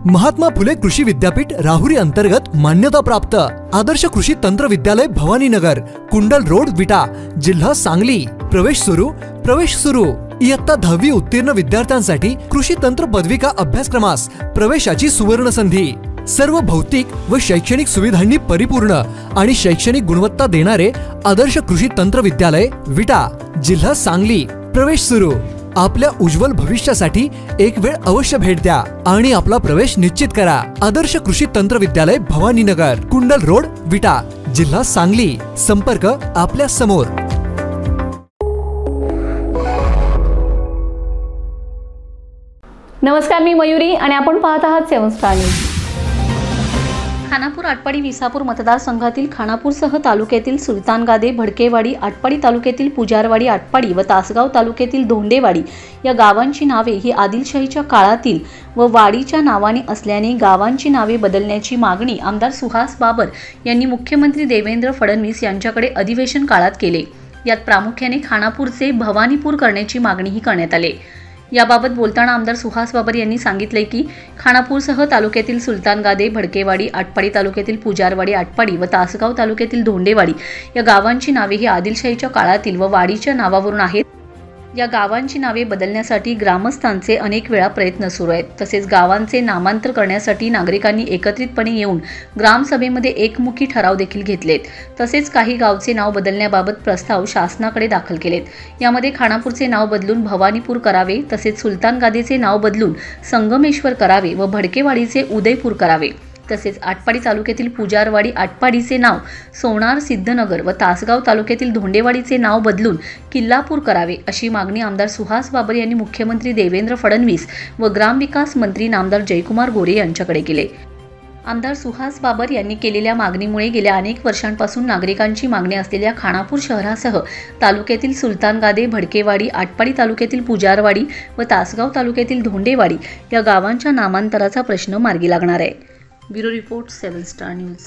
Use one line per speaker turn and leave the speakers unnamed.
महात्मा फुले कृषि विद्यापीठ राहुरी अंतर्गत मान्यता प्राप्त आदर्श कृषि तंत्र विद्यालय भवानीनगर, कुंडल रोड, विटा, जिल्हा सांगली। प्रवेश सुरू। इयत्ता 10वी उत्तीर्ण विद्यार्थ्यांसाठी कृषि तंत्र पदविका अभ्यासक्रमास प्रवेशाची सुवर्ण संधी। सर्व भौतिक व शैक्षणिक सुविधांनी परिपूर्ण आणि शैक्षणिक गुणवत्ता देणारे आदर्श कृषि तंत्र विद्यालय विटा, जिल्हा सांगली। प्रवेश सुरू। आपल्या उज्ज्वल भविष्यासाठी एक वेळ अवश्य भेट द्या आणि आपला प्रवेश निश्चित करा। आदर्श कृषि तंत्र विद्यालय भवानीनगर, कुंडल रोड, विटा, जिल्हा सांगली। संपर्क आपल्या समोर।
नमस्कार, मी मयुरी आणि आपण पाहत आहात 7 स्टार न्यूज। खानापूर, आटपाडी, विसापूर मतदारसंघातील खानापूरसह तालुक्यातील सुलतानगादे, भडकेवाडी, आटपाडी तालुक्यातील पुजारवाडी, आटपाडी व तासगाव तालुक्यातील धोंडेवाडी या गावांची नावे ही आदिलशाहीच्या काळातील व वाडीच्या नावाने असल्याने गावांची नावे बदलण्याची मागणी आमदार सुहास बाबर यांनी मुख्यमंत्री देवेंद्र फडणवीस यांच्याकडे अधिवेशन काळात केले। यात प्रामुख्याने खानापूरचे भवानीपूर करण्याची मागणीही करण्यात आली। याबाबत बोलताना आमदार सुहास बाबर यांनी सांगितले की खानापूरसह तालुक्यातील सुलतानगादे, भडकेवाडी, आटपाडी तालुक्यातील पुजारवाडी, आटपाडी व तासगाव तालुक्यातील धोंडेवाडी या गावांची नावे ही आदिलशाहीच्या काळातील व वाडीच्या नावावरून आहेत। या गावांची नावे बदलण्यासाठी ग्रामस्थांचे अनेक वेळा प्रयत्न सुरू आहेत। तसेच गावांचे नामांतर करण्यासाठी नागरिकांनी एकत्रितपणे येऊन ग्रामसभेमध्ये एकमुखी ठराव देखील घेतलेत। तसेच काही गावचे नाव बदलण्याबाबत प्रस्ताव शासनाकडे दाखल केलेत। यामध्ये खानापूरचे नाव बदलून भवानीपूर करावे, तसेच सुलतानगादेचे नाव बदलून संगमेश्वर करावे व भडकेवाडीचे उदयपूर करावे। तसेच आटपाडी तालुक्यातील पुजारवाडी, आटपाडीचे नाव सोनार सिद्धनगर व तासगाव तालुक्यातील धोंडेवाडीचे नाव बदलून किल्लापूर करावे, अशी मागणी आमदार सुहास बाबर यांनी मुख्यमंत्री देवेंद्र फडणवीस व ग्रामविकास मंत्री नामदार जयकुमार गोरे यांच्याकडे केले। आमदार सुहास बाबर यांनी केलेल्या मागणीमुळे गेल्या अनेक वर्षांपासून नागरिकांची मागणी असलेल्या खानापूर शहरासह तालुक्यातील सुलतानगादे, भडकेवाडी, आटपाडी तालुक्यातील पुजारवाडी व तासगाव तालुक्यातील धोंडेवाडी या गावांच्या नामांतराचा प्रश्न मार्गी लागणार आहे। Bureau report 7 star news.